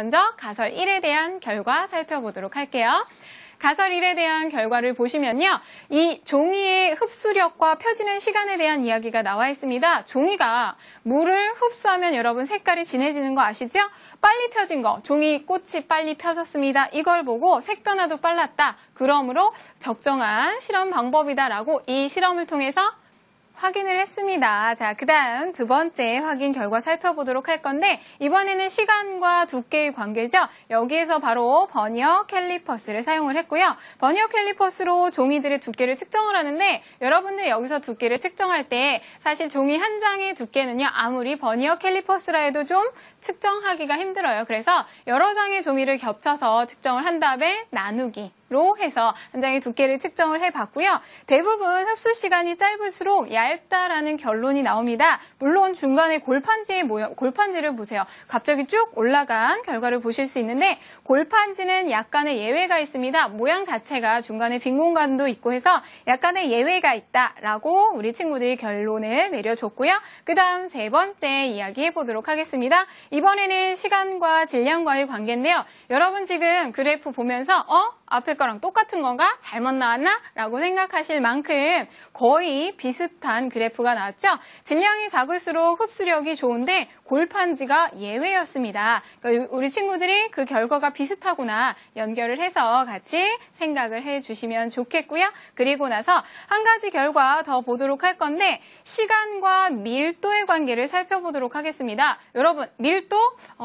먼저 가설 1에 대한 결과 살펴보도록 할게요. 가설 1에 대한 결과를 보시면요. 이 종이의 흡수력과 펴지는 시간에 대한 이야기가 나와 있습니다. 종이가 물을 흡수하면 여러분 색깔이 진해지는 거 아시죠? 빨리 펴진 거, 종이 꽃이 빨리 펴졌습니다. 이걸 보고 색 변화도 빨랐다. 그러므로 적정한 실험 방법이다라고 이 실험을 통해서 확인을 했습니다. 자, 그 다음 두 번째 확인 결과 살펴보도록 할 건데 이번에는 시간과 두께의 관계죠. 여기에서 바로 버니어 캘리퍼스를 사용을 했고요. 버니어 캘리퍼스로 종이들의 두께를 측정을 하는데 여러분들 여기서 두께를 측정할 때 사실 종이 한 장의 두께는요. 아무리 버니어 캘리퍼스라 해도 좀 측정하기가 힘들어요. 그래서 여러 장의 종이를 겹쳐서 측정을 한 다음에 나누기로 해서 한 장의 두께를 측정을 해봤고요. 대부분 흡수 시간이 짧을수록 얇다라는 결론이 나옵니다. 물론 중간에 골판지를 보세요. 갑자기 쭉 올라간 결과를 보실 수 있는데 골판지는 약간의 예외가 있습니다. 모양 자체가 중간에 빈 공간도 있고 해서 약간의 예외가 있다라고 우리 친구들이 결론을 내려줬고요. 그 다음 세 번째 이야기해 보도록 하겠습니다. 이번에는 시간과 질량과의 관계인데요. 여러분 지금 그래프 보면서 앞에 거랑 똑같은 건가? 잘못 나왔나? 라고 생각하실 만큼 거의 비슷한 그래프가 나왔죠. 질량이 작을수록 흡수력이 좋은데 골판지가 예외였습니다. 그러니까 우리 친구들이 그 결과가 비슷하구나 연결을 해서 같이 생각을 해주시면 좋겠고요. 그리고 나서 한 가지 결과 더 보도록 할 건데 시간과 밀도의 관계를 살펴보도록 하겠습니다. 여러분 밀도?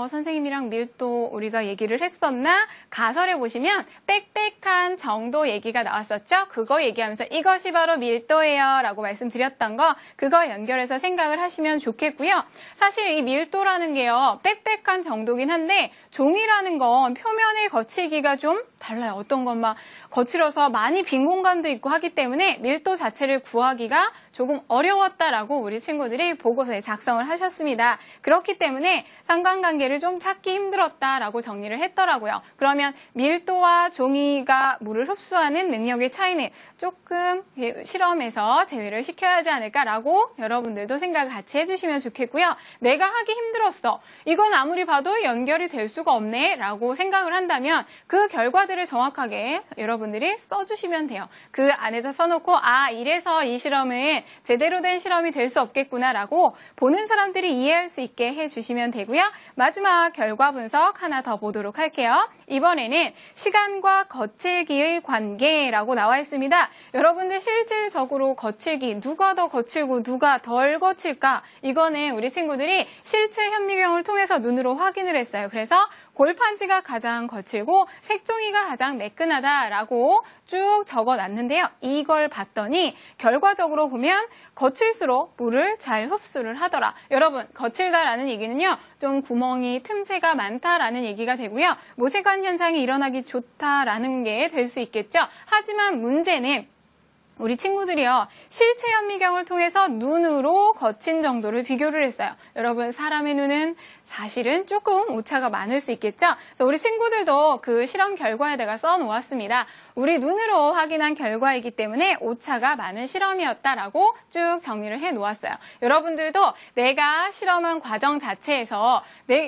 선생님이랑 밀도 우리가 얘기를 했었나? 가설에 보시면 빽빽한 정도 얘기가 나왔었죠. 그거 얘기하면서 이것이 바로 밀도예요 라고 말씀드렸던 거 그거 연결해서 생각을 하시면 좋겠고요. 사실 이 밀도라는 게요. 빽빽한 정도긴 한데 종이라는 건 표면의 거칠기가 좀 달라요. 어떤 건 막 거칠어서 많이 빈 공간도 있고 하기 때문에 밀도 자체를 구하기가 조금 어려웠다라고 우리 친구들이 보고서에 작성을 하셨습니다. 그렇기 때문에 상관관계를 좀 찾기 힘들었다라고 정리를 했더라고요. 그러면 밀도와 종이가 물을 흡수하는 능력의 차이는 조금 실험에서 제외를 시켜야 하지 않을까라고 여러분들도 생각을 같이 해주시면 좋겠고요. 내가 하기 힘들었어. 이건 아무리 봐도 연결이 될 수가 없네 라고 생각을 한다면 그 결과들을 정확하게 여러분들이 써주시면 돼요. 그 안에다 써놓고 이래서 이 실험은 제대로 된 실험이 될 수 없겠구나 라고 보는 사람들이 이해할 수 있게 해주시면 되고요. 마지막 결과 분석 하나 더 보도록 할게요. 이번에는 시간과 거칠기의 관계라고 나와 있습니다. 여러분들 실질적으로 거칠기 누가 더 거칠고 누가 덜 거칠까? 이거는 우리 친구들이 실체 현미경을 통해서 눈으로 확인을 했어요. 그래서 골판지가 가장 거칠고 색종이가 가장 매끈하다라고 쭉 적어놨는데요. 이걸 봤더니 결과적으로 보면 거칠수록 물을 잘 흡수를 하더라. 여러분 거칠다라는 얘기는요. 좀 구멍이 틈새가 많다라는 얘기가 되고요. 모세관 현상이 일어나기 좋다라는 게 될 수 있겠죠. 하지만 문제는 우리 친구들이요. 실체 현미경을 통해서 눈으로 거친 정도를 비교를 했어요. 여러분 사람의 눈은 사실은 조금 오차가 많을 수 있겠죠. 그래서 우리 친구들도 그 실험 결과에다가 써놓았습니다. 우리 눈으로 확인한 결과이기 때문에 오차가 많은 실험이었다라고 쭉 정리를 해놓았어요. 여러분들도 내가 실험한 과정 자체에서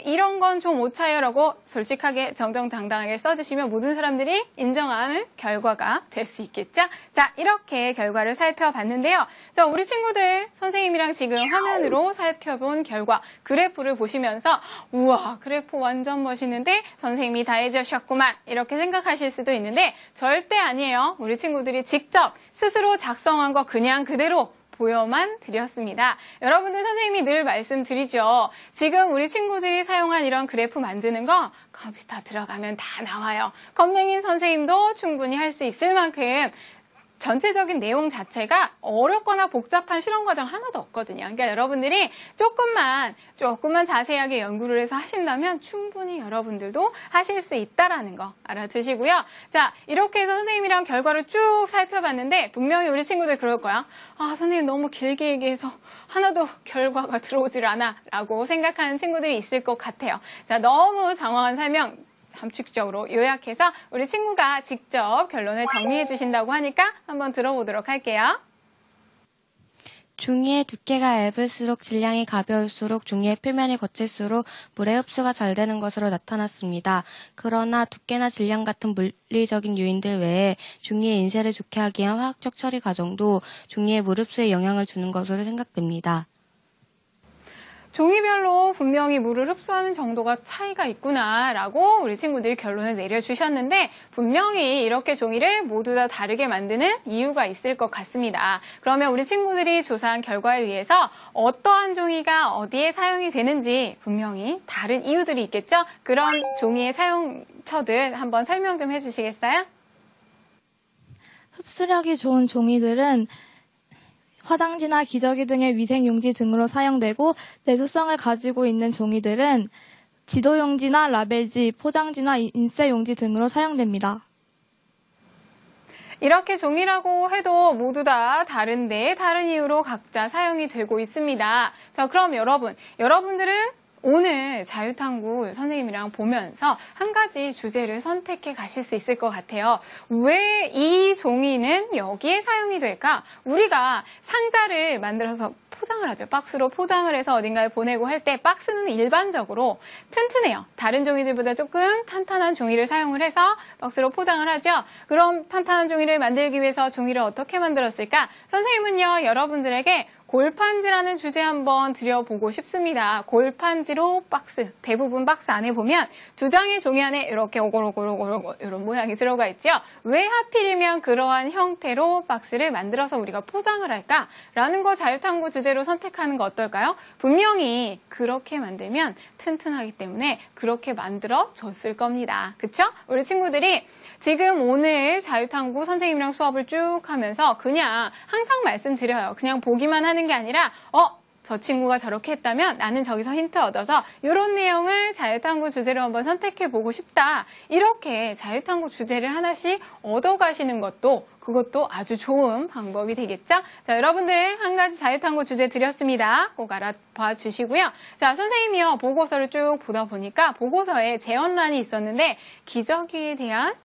이런 건 좀 오차요라고 솔직하게 정정당당하게 써주시면 모든 사람들이 인정하는 결과가 될 수 있겠죠. 자, 이렇게 결과를 살펴봤는데요. 자, 우리 친구들 선생님이랑 지금 화면으로 살펴본 결과 그래프를 보시면서 우와 그래프 완전 멋있는데 선생님이 다 해주셨구만 이렇게 생각하실 수도 있는데 절대 아니에요. 우리 친구들이 직접 스스로 작성한 거 그냥 그대로 보여만 드렸습니다. 여러분들 선생님이 늘 말씀드리죠. 지금 우리 친구들이 사용한 이런 그래프 만드는 거 컴퓨터 들어가면 다 나와요. 컴맹인 선생님도 충분히 할 수 있을 만큼 전체적인 내용 자체가 어렵거나 복잡한 실험 과정 하나도 없거든요. 그러니까 여러분들이 조금만 자세하게 연구를 해서 하신다면 충분히 여러분들도 하실 수 있다라는 거 알아두시고요. 자, 이렇게 해서 선생님이랑 결과를 쭉 살펴봤는데 분명히 우리 친구들 그럴 거야. 선생님 너무 길게 얘기해서 하나도 결과가 들어오질 않아 라고 생각하는 친구들이 있을 것 같아요. 자, 너무 장황한 설명 함축적으로 요약해서 우리 친구가 직접 결론을 정리해 주신다고 하니까 한번 들어보도록 할게요. 종이의 두께가 얇을수록 질량이 가벼울수록 종이의 표면이 거칠수록 물의 흡수가 잘 되는 것으로 나타났습니다. 그러나 두께나 질량 같은 물리적인 요인들 외에 종이의 인쇄를 좋게 하기 위한 화학적 처리 과정도 종이의 물 흡수에 영향을 주는 것으로 생각됩니다. 종이별로 분명히 물을 흡수하는 정도가 차이가 있구나라고 우리 친구들이 결론을 내려주셨는데 분명히 이렇게 종이를 모두 다 다르게 만드는 이유가 있을 것 같습니다. 그러면 우리 친구들이 조사한 결과에 의해서 어떠한 종이가 어디에 사용이 되는지 분명히 다른 이유들이 있겠죠? 그런 종이의 사용처들 한번 설명 좀 해주시겠어요? 흡수력이 좋은 종이들은 화장지나 기저귀 등의 위생용지 등으로 사용되고 내수성을 가지고 있는 종이들은 지도용지나 라벨지, 포장지나 인쇄용지 등으로 사용됩니다. 이렇게 종이라고 해도 모두 다 다른데 다른 이유로 각자 사용이 되고 있습니다. 자, 그럼 여러분들은 오늘 자유탐구 선생님이랑 보면서 한 가지 주제를 선택해 가실 수 있을 것 같아요. 왜 이 종이는 여기에 사용이 될까? 우리가 상자를 만들어서 포장을 하죠. 박스로 포장을 해서 어딘가에 보내고 할 때 박스는 일반적으로 튼튼해요. 다른 종이들보다 조금 탄탄한 종이를 사용을 해서 박스로 포장을 하죠. 그럼 탄탄한 종이를 만들기 위해서 종이를 어떻게 만들었을까? 선생님은요, 여러분들에게 골판지라는 주제 한번 드려보고 싶습니다. 골판지로 박스, 대부분 박스 안에 보면 두 장의 종이 안에 이렇게 오고로고로고로 이런 모양이 들어가 있죠. 왜 하필이면 그러한 형태로 박스를 만들어서 우리가 포장을 할까라는 거 자유탐구 주제로 선택하는 거 어떨까요? 분명히 그렇게 만들면 튼튼하기 때문에 그렇게 만들어 줬을 겁니다. 그쵸? 우리 친구들이 지금 오늘 자유탐구 선생님이랑 수업을 쭉 하면서 그냥 항상 말씀드려요. 그냥 보기만 하는 게 아니라 저 친구가 저렇게 했다면 나는 저기서 힌트 얻어서 이런 내용을 자유탐구 주제로 한번 선택해보고 싶다. 이렇게 자유탐구 주제를 하나씩 얻어가시는 그것도 아주 좋은 방법이 되겠죠? 자, 여러분들 한 가지 자유탐구 주제 드렸습니다. 꼭 알아봐 주시고요. 자, 선생님이요. 보고서를 쭉 보다 보니까 보고서에 제언란이 있었는데 기저귀에 대한